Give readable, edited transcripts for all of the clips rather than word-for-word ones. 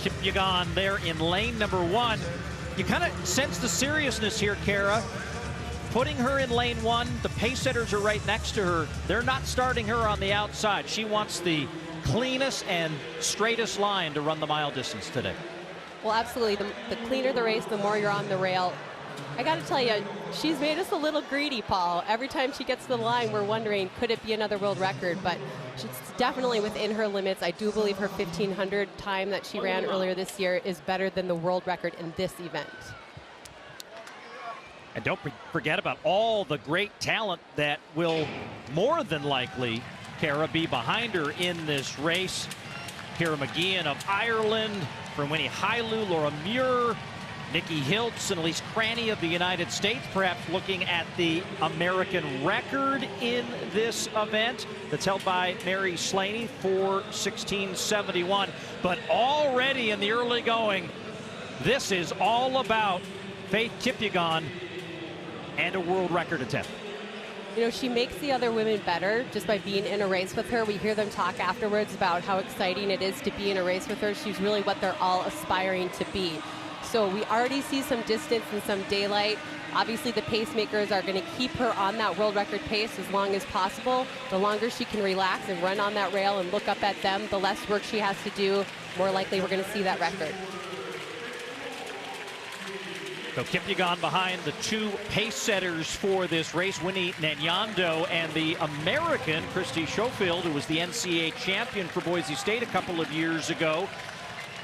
Kipyegon there in lane number 1. You kind of sense the seriousness here, Kara. Putting her in lane 1, the pace setters are right next to her. They're not starting her on the outside. She wants the cleanest and straightest line to run the mile distance today. Well, absolutely. The cleaner the race, the more you're on the rail. I got to tell you, she's made us a little greedy, Paul. Every time she gets to the line, we're wondering, could it be another world record? But she's definitely within her limits. I do believe her 1,500 time that she ran earlier this year is better than the world record in this event. And don't forget about all the great talent that will more than likely, Kara, be behind her in this race. Kira McGeehan of Ireland, from Winnie Hailu, Laura Muir, Nikki Hiltz, and Elise Cranny of the United States, perhaps looking at the American record in this event that's held by Mary Slaney, 4:16.71. But already in the early going, this is all about Faith Kipyegon and a world record attempt. You know, she makes the other women better just by being in a race with her. We hear them talk afterwards about how exciting it is to be in a race with her. She's really what they're all aspiring to be. So we already see some distance and some daylight. Obviously, the pacemakers are going to keep her on that world record pace as long as possible. The longer she can relax and run on that rail and look up at them, the less work she has to do, more likely we're going to see that record. So Kipyegon behind the 2 pace setters for this race, Winnie Nyando, and the American Christy Schofield, who was the NCAA champion for Boise State a couple of years ago.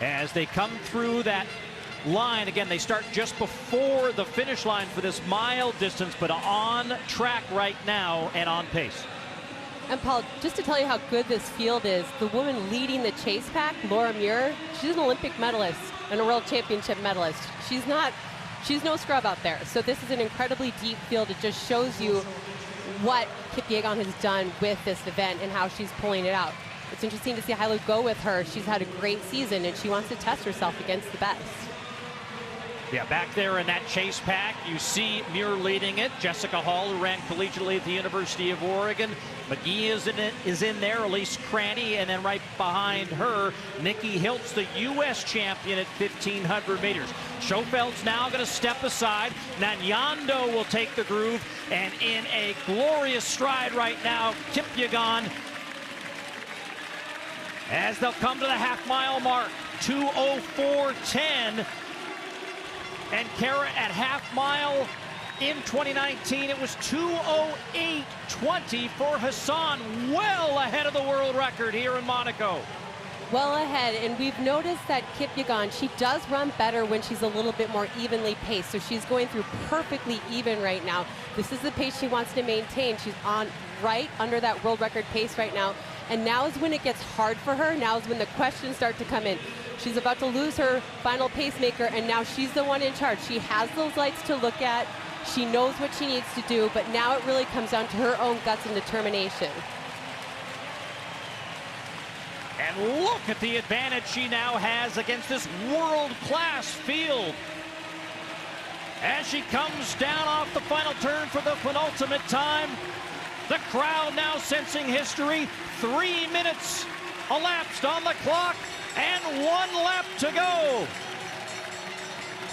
As they come through that line, again, they start just before the finish line for this mile distance, but on track right now and on pace. And Paul, just to tell you how good this field is, the woman leading the chase pack, Laura Muir, she's an Olympic medalist and a world championship medalist. She's no scrub out there. So this is an incredibly deep field. It just shows you what Kipyegon has done with this event and how she's pulling it out. It's interesting to see Hailu go with her. She's had a great season and she wants to test herself against the best. Yeah, back there in that chase pack, you see Muir leading it. Jessica Hall, who ran collegiately at the University of Oregon. McGee is in there, Elise Cranny, and then right behind her, Nikki Hiltz, the U.S. champion at 1,500 meters. Schofield's now going to step aside. Nyando will take the groove, and in a glorious stride right now, Kipyegon, as they'll come to the half-mile mark, 2:04.10. And Kara, at half mile in 2019, it was 2:08.20 for Hassan, well ahead of the world record here in Monaco. Well ahead, and we've noticed that Kipyegon, she does run better when she's a little bit more evenly paced, so she's going through perfectly even right now. This is the pace she wants to maintain. She's on right under that world record pace right now, and now is when it gets hard for her. Now is when the questions start to come in. She's about to lose her final pacemaker, and now she's the one in charge. She has those lights to look at. She knows what she needs to do, but now it really comes down to her own guts and determination. And look at the advantage she now has against this world-class field. As she comes down off the final turn for the penultimate time, the crowd now sensing history. 3 minutes elapsed on the clock. And 1 lap to go.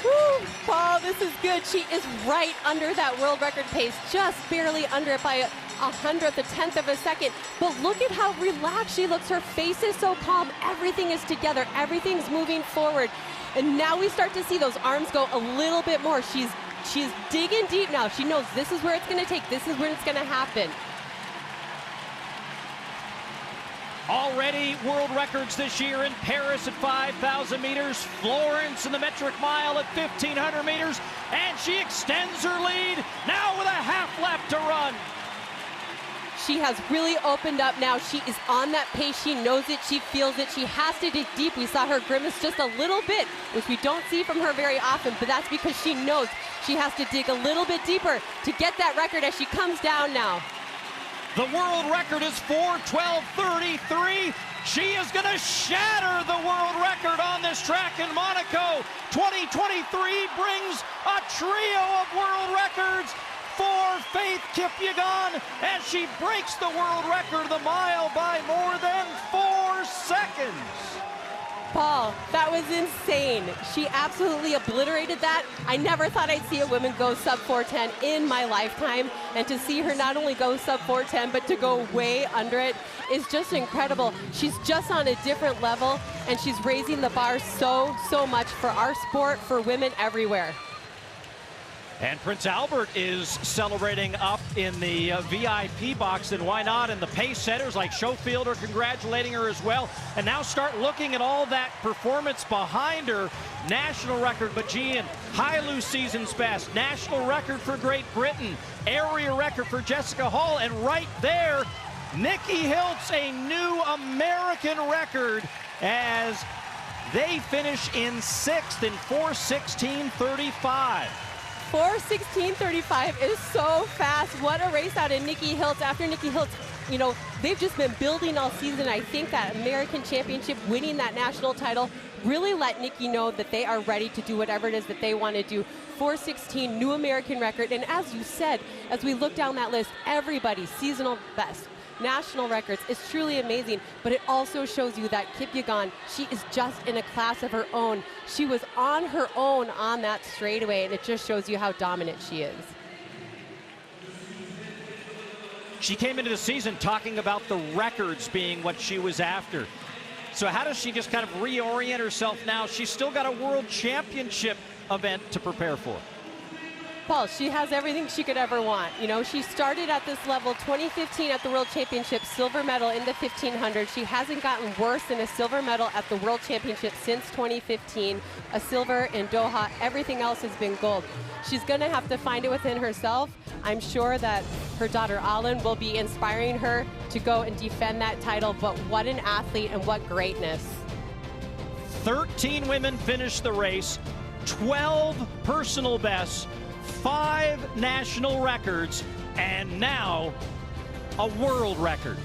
Woo, Paul, this is good. She is right under that world record pace, just barely under it by a 100th, a 10th of a second. But look at how relaxed she looks. Her face is so calm. Everything is together. Everything's moving forward. And now we start to see those arms go a little bit more. She's digging deep now. She knows this is where it's going to take. This is where it's going to happen. Already world records this year in Paris at 5,000 meters, Florence in the metric mile at 1,500 meters, and she extends her lead now with a half lap to run. She has really opened up now. She is on that pace. She knows it. She feels it. She has to dig deep. We saw her grimace just a little bit, which we don't see from her very often, but that's because she knows she has to dig a little bit deeper to get that record as she comes down now. The world record is 4:12.33. She is going to shatter the world record on this track in Monaco. 2023 brings a trio of world records for Faith Kipyegon as she breaks the world record of the mile by more than 4 seconds. Paul, Paul, that was insane. She absolutely obliterated that. I never thought I'd see a woman go sub 410 in my lifetime, and to see her not only go sub 410 but to go way under it is just incredible. She's just on a different level, and she's raising the bar so much for our sport, for women everywhere. And Prince Albert is celebrating up in the VIP box, and why not? And the pace setters like Schofield are congratulating her as well. And now start looking at all that performance behind her. National record, Bajian, high loose season's best, national record for Great Britain, area record for Jessica Hall, and right there, Nikki Hiltz, a new American record as they finish in 6th in 4:16:35. 4:16:35 is so fast. What a race out of Nikki Hiltz. After Nikki Hiltz, you know, they've just been building all season. I think that American Championship, winning that national title, really let Nikki know that they are ready to do whatever it is that they want to do. 4:16, new American record. And as you said, as we look down that list, everybody, seasonal best, national records, is truly amazing. But it also shows you that kipyegon, she is just in a class of her own. She was on her own on that straightaway, and it just shows you how dominant she is. She came into the season talking about the records being what she was after. So how does she just kind of reorient herself now? She's still got a world championship event to prepare for. Paul, she has everything she could ever want. You know, she started at this level 2015 at the World Championship, silver medal in the 1500. She hasn't gotten worse than a silver medal at the World Championship since 2015, a silver in Doha. Everything else has been gold. She's going to have to find it within herself. I'm sure that her daughter Alan will be inspiring her to go and defend that title, but what an athlete and what greatness. 13 women finished the race, 12 personal bests, 5 national records, and now a world record.